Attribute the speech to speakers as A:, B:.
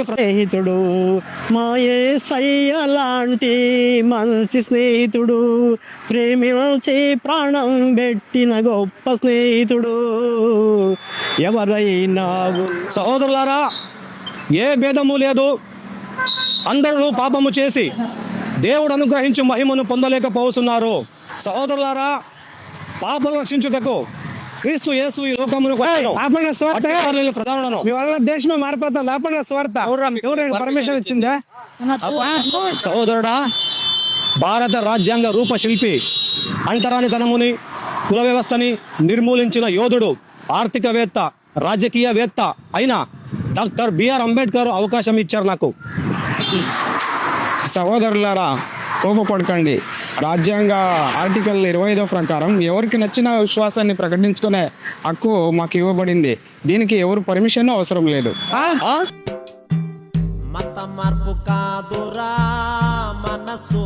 A: స్నేహితుడు మా యేసయ్య లాంటి మంచి స్నేహితుడు, ప్రేమించి ప్రాణం పెట్టిన గొప్ప స్నేహితుడు ఎవరైనా. సహోదరులారా, ఏ భేదము లేదు, అందరూ పాపము చేసి దేవుడు అనుగ్రహించి మహిమను పొందలేకపోతున్నారు. సహోదరులారా, పాపం రక్షించుటకు క్రీస్తు యేసు ఈ లోకమును ప్రధానులను మీ వల్ల దేశమే మారిపోతుంది. ఆపణ స్వార్థ పర్మిషన్ ఇచ్చిందా? సహోదరుడా, భారత రాజ్యాంగ రూపశిల్పి, అంటరానితనముని, కుల వ్యవస్థని నిర్మూలించిన యోధుడు, ఆర్థికవేత్త, రాజకీయవేత్త అయిన డాక్టర్ బిఆర్ అంబేద్కర్ అవకాశం ఇచ్చారు నాకు.
B: సహోదరులారా, కోపపడకండి. రాజ్యాంగ ఆర్టికల్ 25 ప్రకారం ఎవరికి నచ్చిన విశ్వాసాన్ని ప్రకటించుకునే హక్కు మాకు ఇవ్వబడింది. దీనికి ఎవరు పర్మిషన్ అవసరం లేదు.
C: మత మార్పు కాదురా మనసు